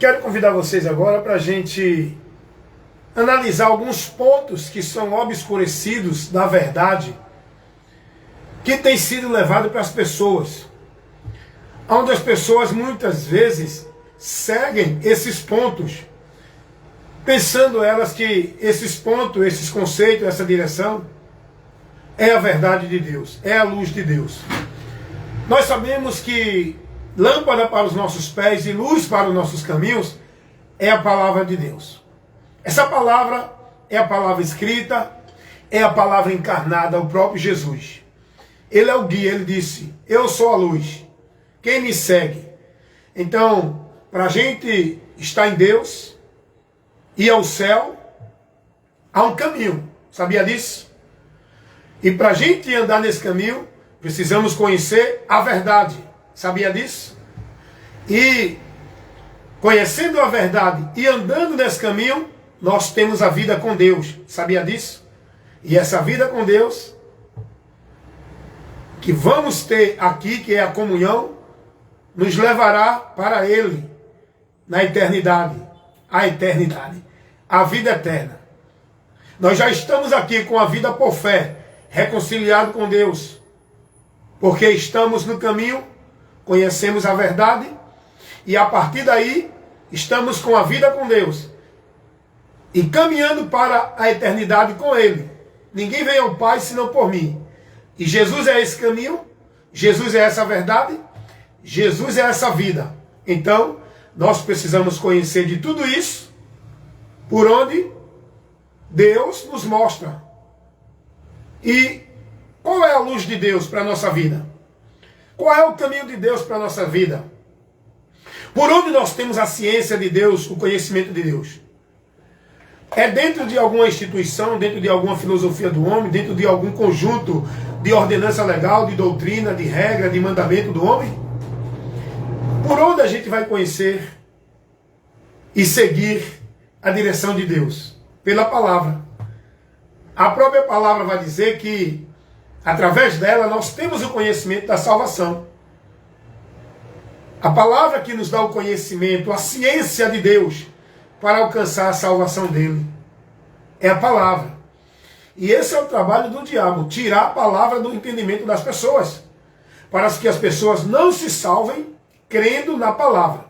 Quero convidar vocês agora para a gente analisar alguns pontos que são obscurecidos da verdade que tem sido levado para as pessoas, onde as pessoas muitas vezes seguem esses pontos, pensando elas que esses pontos, esses conceitos, essa direção é a verdade de Deus, é a luz de Deus. Nós sabemos que lâmpada para os nossos pés e luz para os nossos caminhos é a palavra de Deus. Essa palavra é a palavra escrita, é a palavra encarnada, o próprio Jesus. Ele é o guia, ele disse, eu sou a luz, quem me segue? Então, para a gente estar em Deus, ir ao céu, há um caminho, sabia disso? E para a gente andar nesse caminho, precisamos conhecer a verdade, sabia disso? E conhecendo a verdade e andando nesse caminho, nós temos a vida com Deus, sabia disso? E essa vida com Deus, que vamos ter aqui, que é a comunhão, nos levará para Ele, na eternidade, a vida eterna. Nós já estamos aqui com a vida por fé, reconciliado com Deus, porque estamos no caminho, conhecemos a verdade, e a partir daí, estamos com a vida com Deus, e caminhando para a eternidade com Ele. Ninguém vem ao Pai senão por mim. E Jesus é esse caminho, Jesus é essa verdade, Jesus é essa vida. Então, nós precisamos conhecer de tudo isso, por onde Deus nos mostra. E qual é a luz de Deus para a nossa vida? Qual é o caminho de Deus para a nossa vida? Por onde nós temos a ciência de Deus, o conhecimento de Deus? É dentro de alguma instituição, dentro de alguma filosofia do homem, dentro de algum conjunto de ordenança legal, de doutrina, de regra, de mandamento do homem? Por onde a gente vai conhecer e seguir a direção de Deus? Pela palavra. A própria palavra vai dizer que, através dela, nós temos o conhecimento da salvação. A palavra que nos dá o conhecimento, a ciência de Deus, para alcançar a salvação dele. É a palavra. E esse é o trabalho do diabo, tirar a palavra do entendimento das pessoas, para que as pessoas não se salvem crendo na palavra.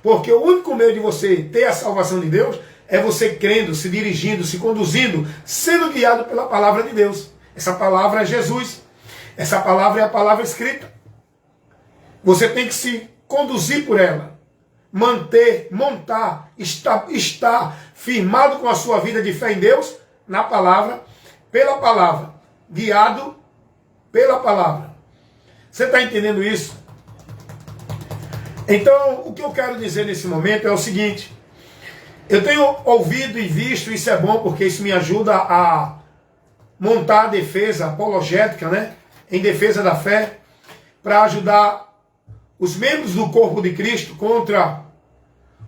Porque o único meio de você ter a salvação de Deus é você crendo, se dirigindo, se conduzindo, sendo guiado pela palavra de Deus. Essa palavra é Jesus. Essa palavra é a palavra escrita. Você tem que se conduzir por ela. Manter, montar, estar firmado com a sua vida de fé em Deus, na palavra, pela palavra, guiado pela palavra. Você está entendendo isso? Então, o que eu quero dizer nesse momento é o seguinte: eu tenho ouvido e visto, isso é bom porque isso me ajuda a montar a defesa apologética, né? Em defesa da fé, para ajudar os membros do corpo de Cristo contra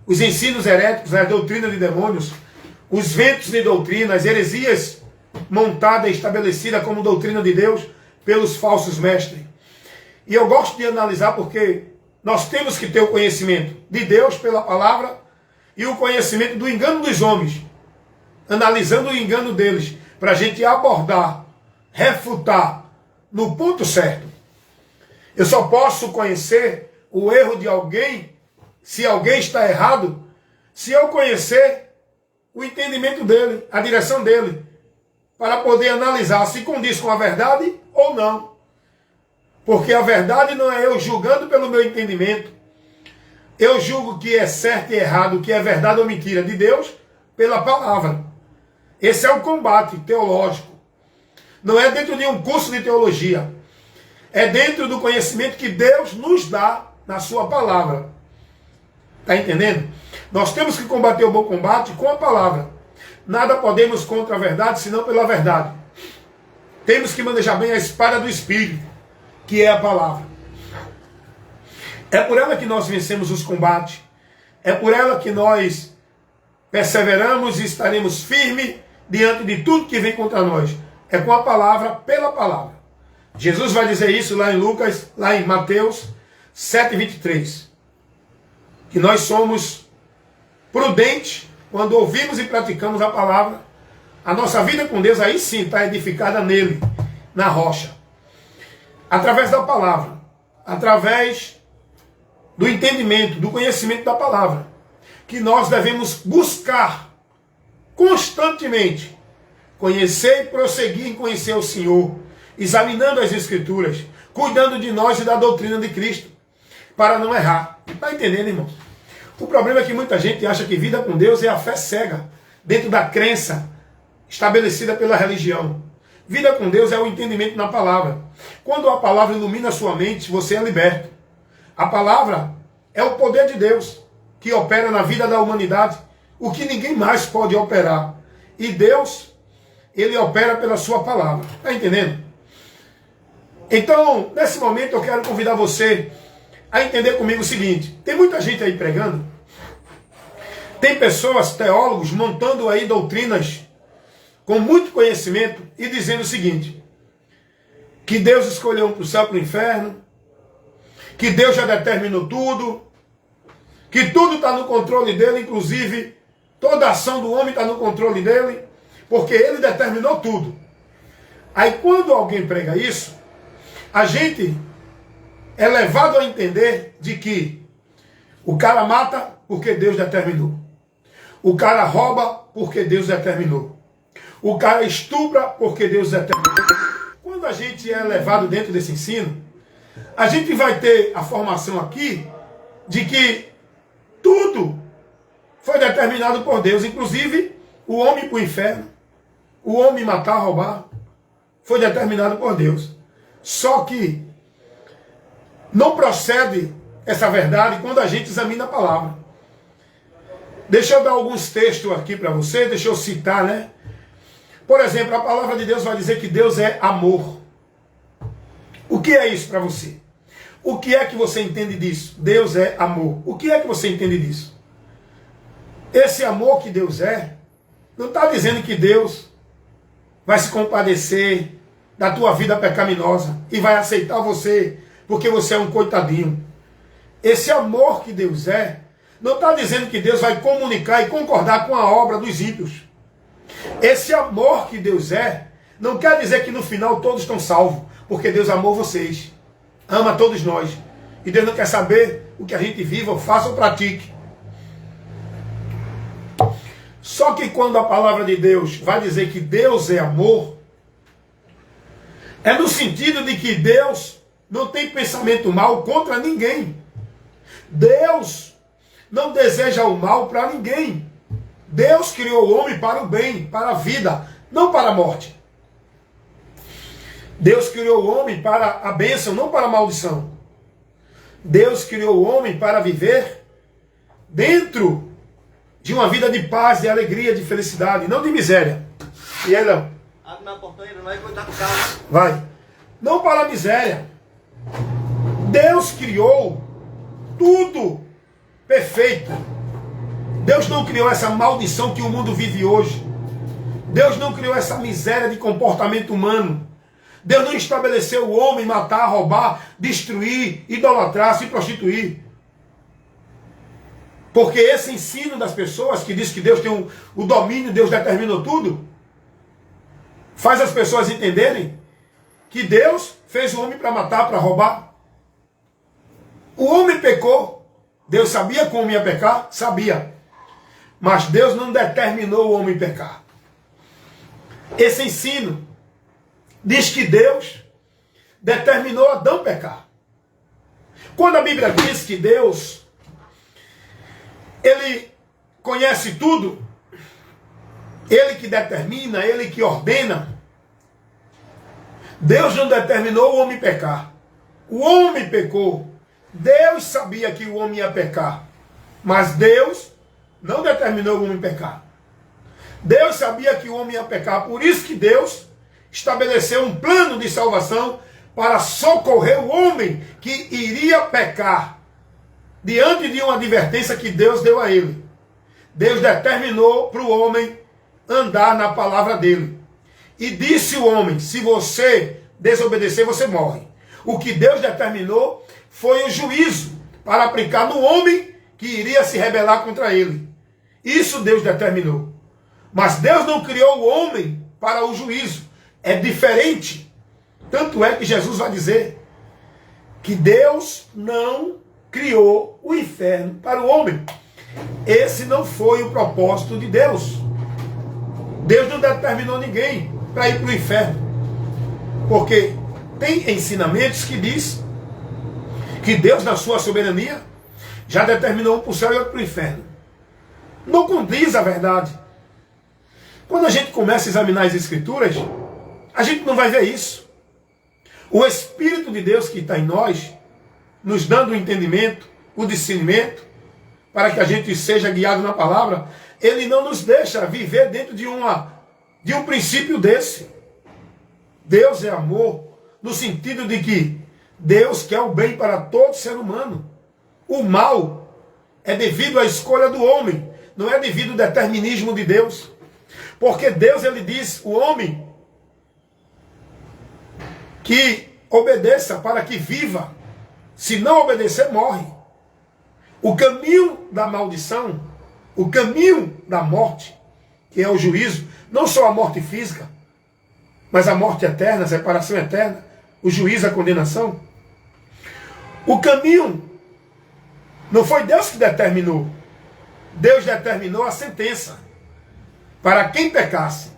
os ensinos heréticos, a doutrina de demônios, os ventos de doutrina, as heresias montadas e estabelecidas como doutrina de Deus pelos falsos mestres. E eu gosto de analisar porque nós temos que ter o conhecimento de Deus pela palavra e o conhecimento do engano dos homens, analisando o engano deles, para a gente abordar, refutar no ponto certo. Eu só posso conhecer o erro de alguém, se alguém está errado, se eu conhecer o entendimento dele, a direção dele, para poder analisar se condiz com a verdade ou não. Porque a verdade não é eu julgando pelo meu entendimento. Eu julgo que é certo e errado, que é verdade ou mentira de Deus, pela palavra. Esse é o combate teológico. Não é dentro de um curso de teologia. É dentro do conhecimento que Deus nos dá na sua palavra. Está entendendo? Nós temos que combater o bom combate com a palavra. Nada podemos contra a verdade, senão pela verdade. Temos que manejar bem a espada do Espírito, que é a palavra. É por ela que nós vencemos os combates. É por ela que nós perseveramos e estaremos firmes diante de tudo que vem contra nós. É com a palavra, pela palavra. Jesus vai dizer isso lá em Lucas, lá em Mateus 7:23. Que nós somos prudente, quando ouvimos e praticamos a palavra, a nossa vida com Deus aí sim está edificada nele, na rocha. Através da palavra, através do entendimento, do conhecimento da palavra, que nós devemos buscar constantemente conhecer e prosseguir em conhecer o Senhor, examinando as Escrituras, cuidando de nós e da doutrina de Cristo, para não errar. Está entendendo, irmão? O problema é que muita gente acha que vida com Deus é a fé cega, dentro da crença estabelecida pela religião. Vida com Deus é o entendimento na palavra. Quando a palavra ilumina a sua mente, você é liberto. A palavra é o poder de Deus que opera na vida da humanidade, o que ninguém mais pode operar. E Deus, ele opera pela sua palavra. Está entendendo? Então, nesse momento eu quero convidar você a entender comigo o seguinte. Tem muita gente aí pregando. Tem pessoas, teólogos, montando aí doutrinas com muito conhecimento e dizendo o seguinte: que Deus escolheu um para o céu e para o inferno, que Deus já determinou tudo, que tudo está no controle dele, inclusive toda a ação do homem está no controle dele, porque ele determinou tudo. Aí quando alguém prega isso, a gente é levado a entender de que o cara mata porque Deus determinou. O cara rouba porque Deus determinou. O cara estupra porque Deus determinou. Quando a gente é levado dentro desse ensino, a gente vai ter a formação aqui de que tudo foi determinado por Deus, inclusive o homem para o inferno, o homem matar, roubar, foi determinado por Deus. Só que não procede essa verdade quando a gente examina a palavra. Deixa eu dar alguns textos aqui para você, deixa eu citar, né? Por exemplo, a palavra de Deus vai dizer que Deus é amor. O que é isso para você? O que é que você entende disso? Deus é amor. O que é que você entende disso? Esse amor que Deus é, não está dizendo que Deus vai se compadecer da tua vida pecaminosa e vai aceitar você porque você é um coitadinho. Esse amor que Deus é, não está dizendo que Deus vai comunicar e concordar com a obra dos ímpios. Esse amor que Deus é, não quer dizer que no final todos estão salvos, porque Deus amou vocês, ama todos nós, e Deus não quer saber o que a gente viva, ou faça ou pratique. Só que quando a palavra de Deus vai dizer que Deus é amor, é no sentido de que Deus não tem pensamento mal contra ninguém. Deus não deseja o mal para ninguém. Deus criou o homem para o bem, para a vida, não para a morte. Deus criou o homem para a bênção, não para a maldição. Deus criou o homem para viver dentro de uma vida de paz, de alegria, de felicidade, não de miséria. E aí, Léo? Abre na portaria, não vai cuidar do carro. Vai. Não para a miséria. Deus criou tudo perfeito. Deus não criou essa maldição que o mundo vive hoje. Deus não criou essa miséria de comportamento humano. Deus não estabeleceu o homem matar, roubar, destruir, idolatrar, se prostituir. Porque esse ensino das pessoas que diz que Deus tem o domínio, Deus determinou tudo, faz as pessoas entenderem que Deus fez o homem para matar, para roubar. O homem pecou. Deus sabia que o homem ia pecar? Sabia. Mas Deus não determinou o homem pecar. Esse ensino diz que Deus determinou Adão pecar. Quando a Bíblia diz que Deus, ele conhece tudo, ele que determina, ele que ordena, Deus não determinou o homem pecar. O homem pecou. Deus sabia que o homem ia pecar, mas Deus não determinou o homem pecar. Deus sabia que o homem ia pecar, por isso que Deus estabeleceu um plano de salvação para socorrer o homem que iria pecar, diante de uma advertência que Deus deu a ele. Deus determinou para o homem andar na palavra dele. E disse o homem: se você desobedecer, você morre. O que Deus determinou foi o juízo para aplicar no homem que iria se rebelar contra ele. Isso Deus determinou. Mas Deus não criou o homem para o juízo. É diferente. Tanto é que Jesus vai dizer que Deus não criou o inferno para o homem. Esse não foi o propósito de Deus. Deus não determinou ninguém para ir para o inferno. Porque tem ensinamentos que diz que Deus, na sua soberania, já determinou um para o céu e outro para o inferno. Não condiz a verdade. Quando a gente começa a examinar as Escrituras, a gente não vai ver isso. O Espírito de Deus que está em nós, nos dando o entendimento, o discernimento, para que a gente seja guiado na palavra, ele não nos deixa viver dentro de um princípio desse. Deus é amor, no sentido de que Deus quer o bem para todo ser humano. O mal é devido à escolha do homem, não é devido ao determinismo de Deus. Porque Deus, ele diz, o homem que obedeça para que viva. Se não obedecer, morre. O caminho da maldição, o caminho da morte, que é o juízo, não só a morte física, mas a morte eterna, a separação eterna, o juízo, a condenação. O caminho não foi Deus que determinou. Deus determinou a sentença para quem pecasse.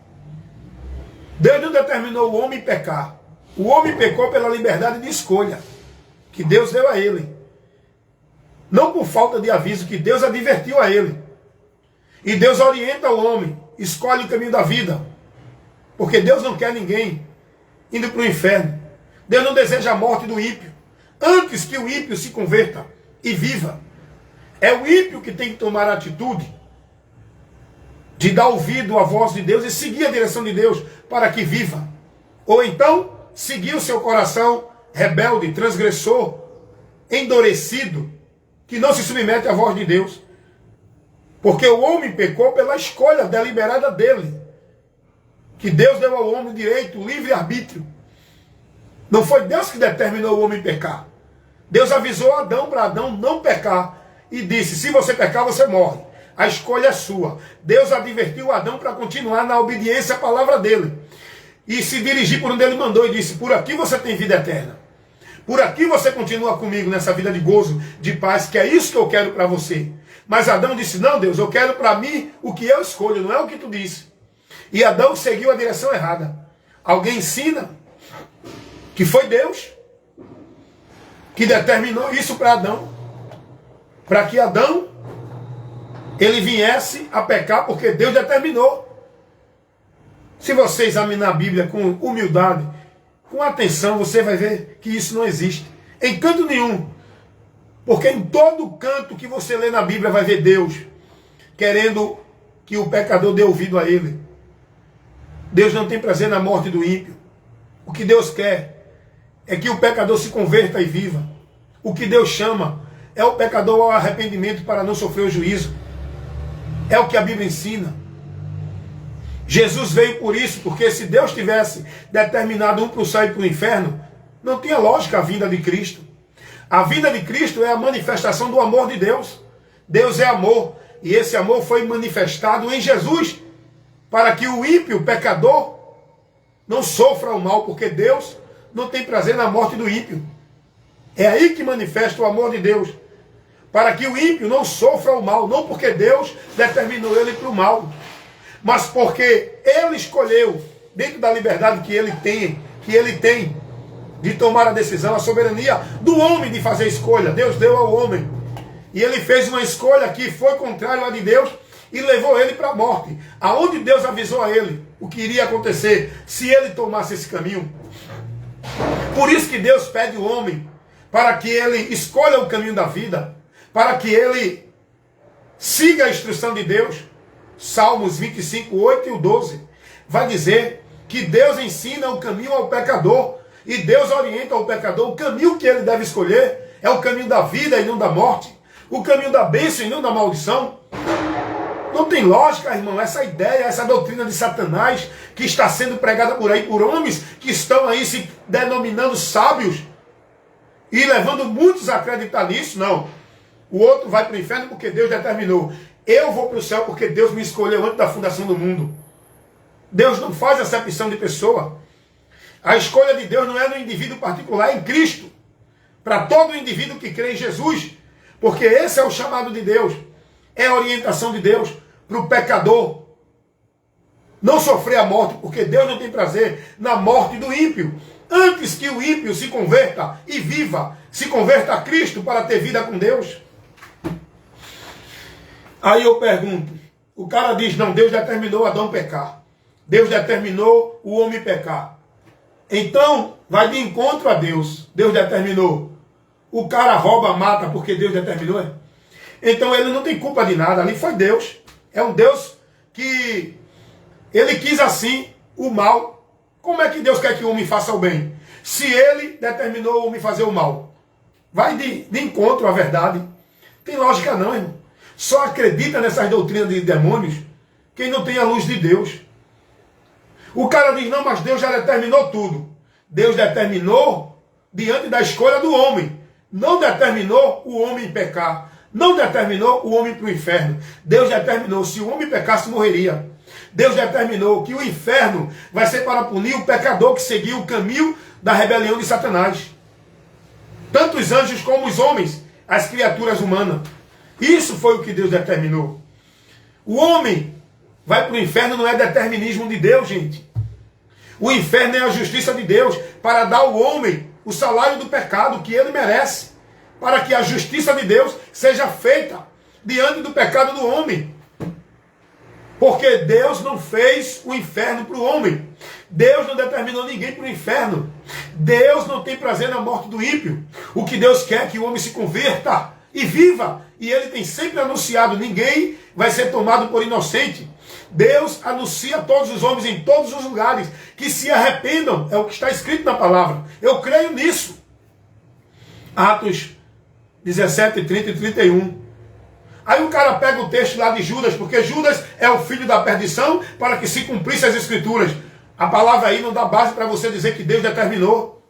Deus não determinou o homem pecar. O homem pecou pela liberdade de escolha que Deus deu a ele. Não por falta de aviso, que Deus advertiu a ele. E Deus orienta o homem, escolhe o caminho da vida. Porque Deus não quer ninguém indo para o inferno. Deus não deseja a morte do ímpio. Antes que o ímpio se converta e viva. É o ímpio que tem que tomar a atitude de dar ouvido à voz de Deus e seguir a direção de Deus para que viva. Ou então, seguir o seu coração rebelde, transgressor, endurecido, que não se submete à voz de Deus. Porque o homem pecou pela escolha deliberada dele. Que Deus deu ao homem o direito, o livre-arbítrio. Não foi Deus que determinou o homem pecar. Deus avisou Adão para Adão não pecar. E disse, se você pecar, você morre. A escolha é sua. Deus advertiu Adão para continuar na obediência à palavra dele. E se dirigir por onde ele mandou e disse, por aqui você tem vida eterna. Por aqui você continua comigo nessa vida de gozo, de paz, que é isso que eu quero para você. Mas Adão disse, não Deus, eu quero para mim o que eu escolho, não é o que tu disse. E Adão seguiu a direção errada. Alguém ensina que foi Deus que determinou isso para Adão. Para que Adão, ele viesse a pecar, porque Deus determinou. Se você examinar a Bíblia com humildade, com atenção, você vai ver que isso não existe. Em canto nenhum. Porque em todo canto que você lê na Bíblia vai ver Deus querendo que o pecador dê ouvido a ele. Deus não tem prazer na morte do ímpio. O que Deus quer é que o pecador se converta e viva. O que Deus chama é o pecador ao arrependimento para não sofrer o juízo. É o que a Bíblia ensina. Jesus veio por isso, porque se Deus tivesse determinado um para o céu e para o inferno, não tinha lógica a vinda de Cristo. A vinda de Cristo é a manifestação do amor de Deus. Deus é amor, e esse amor foi manifestado em Jesus, para que o ímpio, o pecador, não sofra o mal, porque Deus não tem prazer na morte do ímpio. É aí que manifesta o amor de Deus, para que o ímpio não sofra o mal, não porque Deus determinou ele para o mal, mas porque ele escolheu, dentro da liberdade que ele tem de tomar a decisão, a soberania do homem de fazer escolha. Deus deu ao homem. E ele fez uma escolha que foi contrária à de Deus e levou ele para a morte. Aonde Deus avisou a ele o que iria acontecer se ele tomasse esse caminho. Por isso que Deus pede o homem para que ele escolha o caminho da vida, para que ele siga a instrução de Deus. Salmos 25, 8 e o 12 vai dizer que Deus ensina o caminho ao pecador e Deus orienta ao pecador. O caminho que ele deve escolher é o caminho da vida e não da morte, o caminho da bênção e não da maldição. Não tem lógica, irmão, essa ideia, essa doutrina de Satanás que está sendo pregada por aí por homens que estão aí se denominando sábios e levando muitos a acreditar nisso. Não, o outro vai para o inferno porque Deus determinou. Eu vou para o céu porque Deus me escolheu antes da fundação do mundo. Deus não faz acepção de pessoa. A escolha de Deus não é no indivíduo particular, é em Cristo. Para todo indivíduo que crê em Jesus. Porque esse é o chamado de Deus. É a orientação de Deus para o pecador não sofrer a morte, porque Deus não tem prazer na morte do ímpio. Antes que o ímpio se converta e viva, se converta a Cristo para ter vida com Deus. Aí eu pergunto, o cara diz, não, Deus determinou Adão pecar. Deus determinou o homem pecar. Então, vai de encontro a Deus. Deus determinou. O cara rouba, mata, porque Deus determinou. É? Então ele não tem culpa de nada, ali foi Deus. É um Deus que ele quis assim o mal. Como é que Deus quer que o homem faça o bem? Se ele determinou o homem fazer o mal. Vai de encontro à verdade. Tem lógica não, irmão. Só acredita nessas doutrinas de demônios quem não tem a luz de Deus. O cara diz, não, mas Deus já determinou tudo. Deus determinou diante da escolha do homem. Não determinou o homem pecar. Não determinou o homem para o inferno. Deus determinou, se o homem pecasse, morreria. Deus determinou que o inferno vai ser para punir o pecador que seguiu o caminho da rebelião de Satanás. Tanto os anjos como os homens, as criaturas humanas. Isso foi o que Deus determinou. O homem vai para o inferno não é determinismo de Deus, gente. O inferno é a justiça de Deus para dar ao homem o salário do pecado que ele merece. Para que a justiça de Deus seja feita diante do pecado do homem. Porque Deus não fez o inferno para o homem. Deus não determinou ninguém para o inferno. Deus não tem prazer na morte do ímpio. O que Deus quer é que o homem se converta e viva. E ele tem sempre anunciado, ninguém vai ser tomado por inocente. Deus anuncia a todos os homens em todos os lugares que se arrependam. É o que está escrito na palavra. Eu creio nisso. Atos 17, 30 e 31. Aí o cara pega o texto lá de Judas, porque Judas é o filho da perdição, para que se cumprisse as escrituras. A palavra aí não dá base para você dizer que Deus determinou.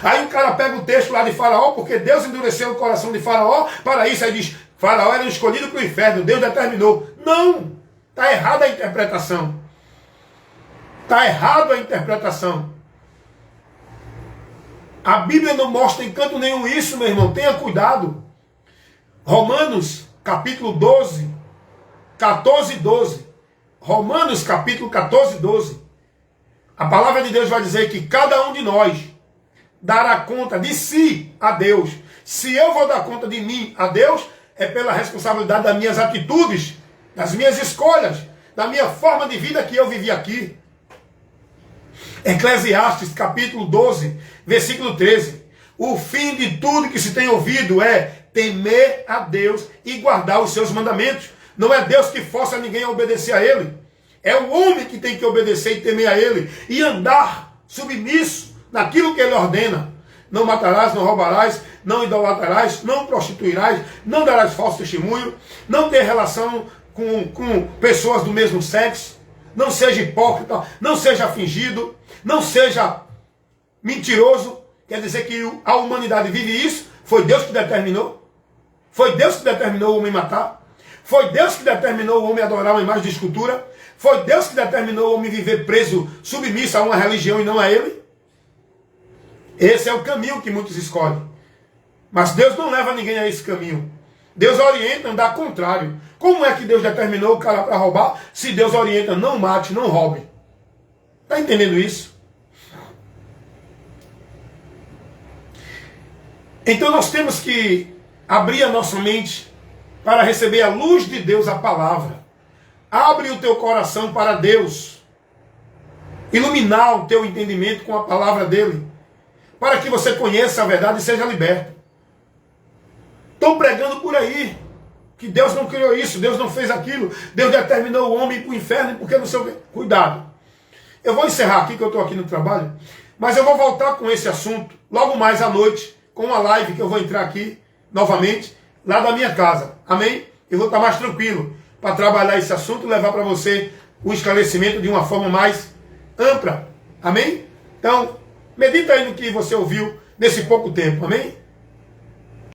Aí o cara pega o texto lá de Faraó, porque Deus endureceu o coração de Faraó, para isso aí diz, Faraó era escolhido para o inferno, Deus determinou. Não! Está errada a interpretação. Está errado a interpretação. A Bíblia não mostra em canto nenhum isso, meu irmão, tenha cuidado. Romanos, capítulo 12, 14 e 12. Romanos, capítulo 14 e 12. A palavra de Deus vai dizer que cada um de nós dará conta de si a Deus. Se eu vou dar conta de mim a Deus, é pela responsabilidade das minhas atitudes, das minhas escolhas, da minha forma de vida que eu vivi aqui. Eclesiastes, capítulo 12, versículo 13. O fim de tudo que se tem ouvido é temer a Deus e guardar os seus mandamentos. Não é Deus que força ninguém a obedecer a Ele. É o homem que tem que obedecer e temer a Ele. E andar submisso naquilo que Ele ordena. Não matarás, não roubarás, não idolatrarás, não prostituirás, não darás falso testemunho, não ter relação com pessoas do mesmo sexo, não seja hipócrita, não seja fingido, não seja mentiroso. Quer dizer que a humanidade vive isso? Foi Deus que determinou? Foi Deus que determinou o homem matar? Foi Deus que determinou o homem adorar uma imagem de escultura? Foi Deus que determinou o homem viver preso, submisso a uma religião e não a Ele? Esse é o caminho que muitos escolhem. Mas Deus não leva ninguém a esse caminho. Deus orienta a andar contrário. Como é que Deus determinou o cara para roubar, se Deus orienta não mate, não roube? Está entendendo isso? Então nós temos que abrir a nossa mente para receber a luz de Deus, a palavra. Abre o teu coração para Deus. Iluminar o teu entendimento com a palavra dele. Para que você conheça a verdade e seja liberto. Estou pregando por aí que Deus não criou isso, Deus não fez aquilo, Deus determinou o homem para o inferno porque não sei o quê. Cuidado. Eu vou encerrar aqui, que eu estou aqui no trabalho, mas eu vou voltar com esse assunto logo mais à noite, com uma live que eu vou entrar aqui novamente, lá da minha casa. Amém? Eu vou estar mais tranquilo para trabalhar esse assunto e levar para você o esclarecimento de uma forma mais ampla. Amém? Então, medita aí no que você ouviu nesse pouco tempo. Amém?